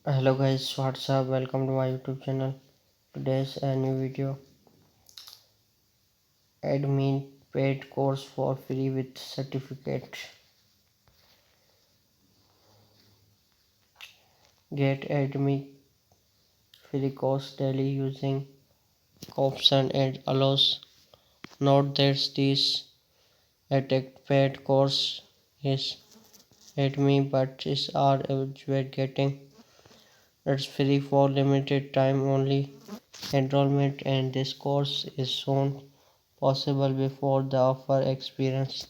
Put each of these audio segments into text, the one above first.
Hello guys, what's up? Welcome to my YouTube channel. Today's a new video. Admin paid course for free with certificate. Get admin free course daily using option and allows. Note that this attack paid course is admin but is are getting. It's free for limited time only. Enrollment and this course is soon possible before the offer experience.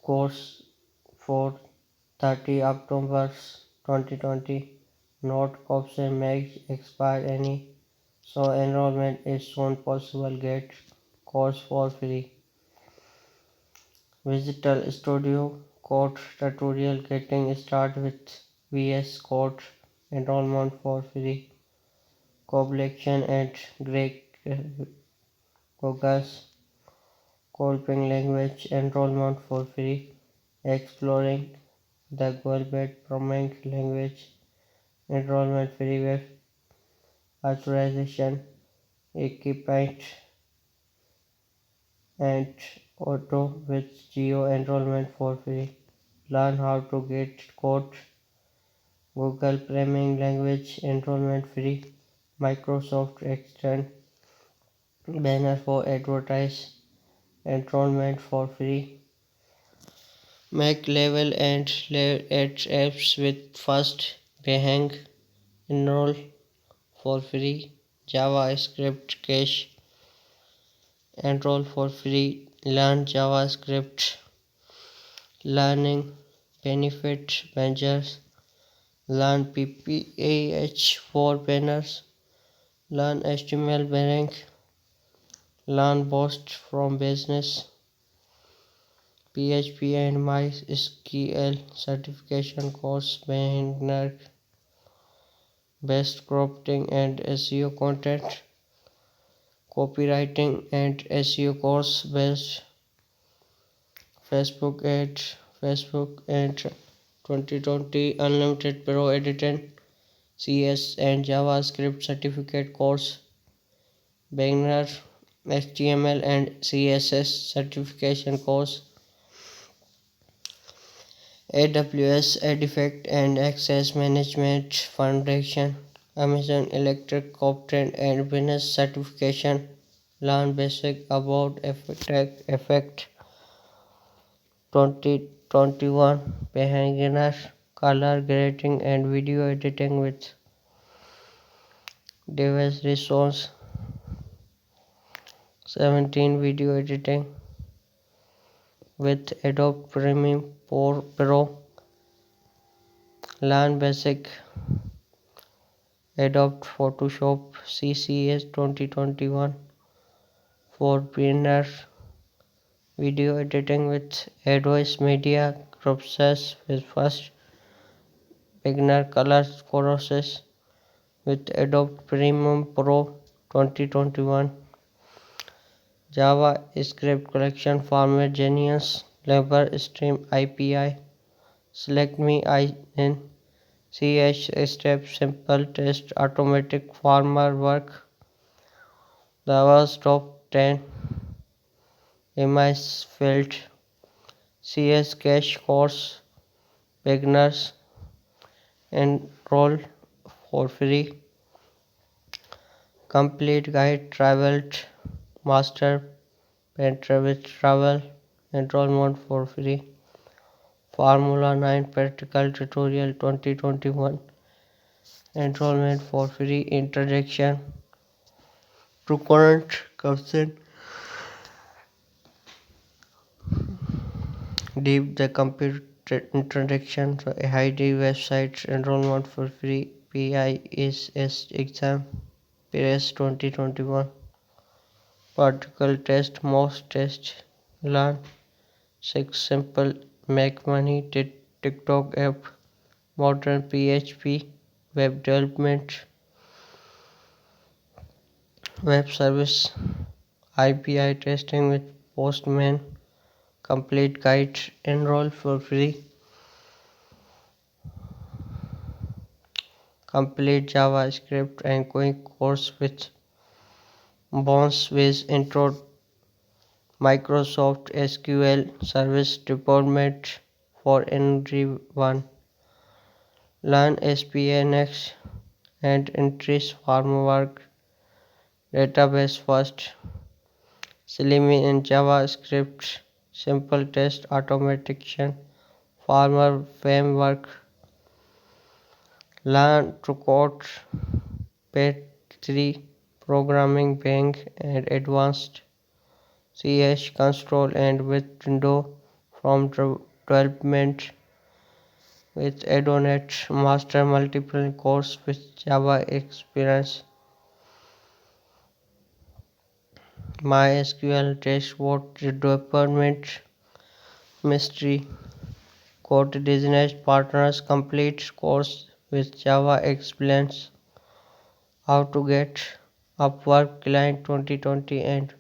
Course for 30 October 2020. Note option may expire any, so enrollment is soon possible. Get course for free. Visual Studio Code tutorial getting started with VS Code enrollment for free. Collection and Greg Gogas Coping language enrollment for free. Exploring the global programming language enrollment free web authorization equipment and auto with geo enrollment for free. Learn how to get code Google programming language enrollment free. Microsoft extend banner for advertise enrollment for free. Make level and apps with fast behang enroll for free. JavaScript cache enroll for free. Learn JavaScript learning benefit measures. Learn PPAH for banners. Learn HTML bank. Learn Boost from business. PHP and MySQL certification course beginner best crafting and SEO content. Copywriting and SEO course based Facebook and 2020 Unlimited Pro Editing CS and JavaScript certificate course beginner HTML and CSS certification course AWS Artifact and Access Management Foundation Amazon Electric Coptrend and Business certification. Learn basic about effect 2021 beginner color grading and video editing with device resource 17 video editing with Adobe Premiere Pro. Learn basic Adobe Photoshop CCS 2021 for beginners. Video editing with Adobe Media Process with first beginner color courses with Adobe Premiere Pro 2021. JavaScript collection format Genius Labor Stream API. Select me in CH step simple test automatic farmer work. The was top 10 MIS field CS cache course beginners enroll for free. Complete guide traveled master painter with travel enrollment for free. Formula 9 practical tutorial 2021 enrollment for free. Introduction to current concept. Deep the computer introduction to ID website enrollment for free. PISS exam PS 2021 particle test most test. Learn 6 simple make money TikTok app modern PHP web development web service API testing with Postman complete guide. Enroll for free. Complete JavaScript and quick course with bonus with intro Microsoft SQL Service Deployment for everyone. Learn SPNX and entries framework database first. Selenium in JavaScript simple test automation farmer framework. Learn to code page 3 programming bank and advanced CH console and with window from development with Adonet master multiple course with Java experience. MySQL dashboard development mystery code business partners complete course with Java explains how to get Upwork client 2020 and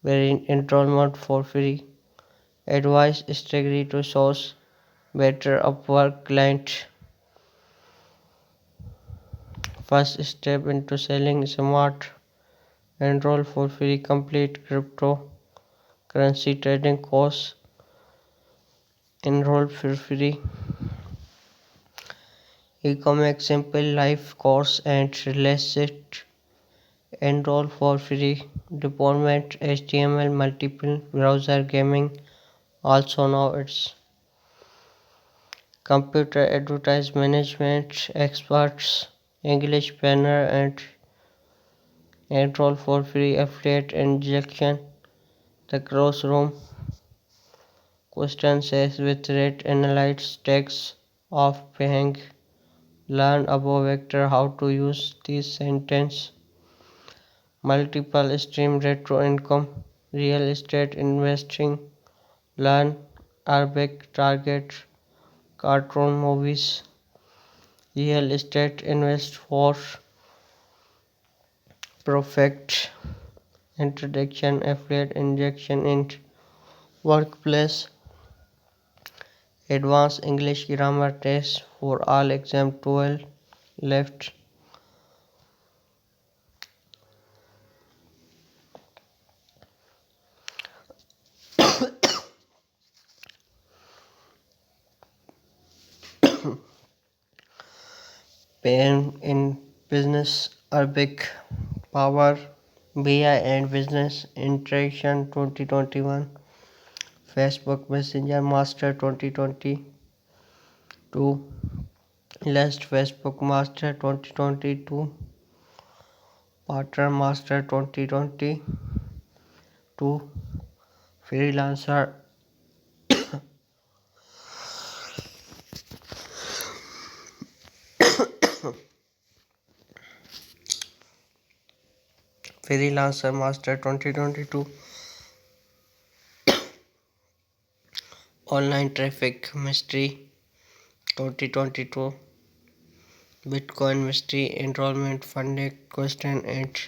very enrollment for free. Advice strategy to source better Upwork client. First step into selling smart. Enroll for free complete cryptocurrency trading course. Enroll for free e-commerce simple life course and release it. Enroll for free deployment HTML multiple browser gaming also now it's computer advertise management experts English banner and enroll for free affiliate injection the classroom question says with rate analyze text of paying learn above vector how to use this sentence multiple stream retro income real estate investing learn Arabic target cartoon movies real estate invest for perfect introduction affiliate injection in workplace advanced English grammar test for all exam 12 left pen in business Arabic power BI and business interaction 2021 Facebook Messenger Master 2022 last Facebook Master 2022 Partner Master 2022 Freelancer Freelancer Master 2022 Online Traffic Mystery 2022 Bitcoin Mystery Enrollment Funding Question and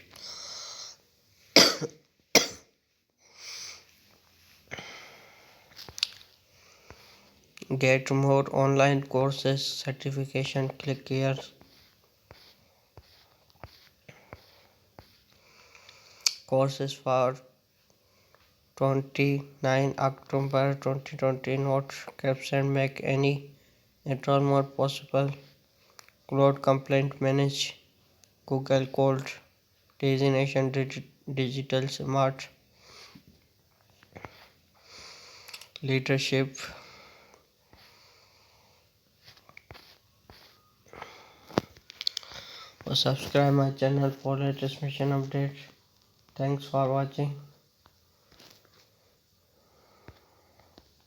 get more online courses certification click here courses for 29 October 2020 note caption make any enrollment possible cloud complaint manage Google Cloud designation digital smart leadership subscribe my channel for latest mission updates thanks for watching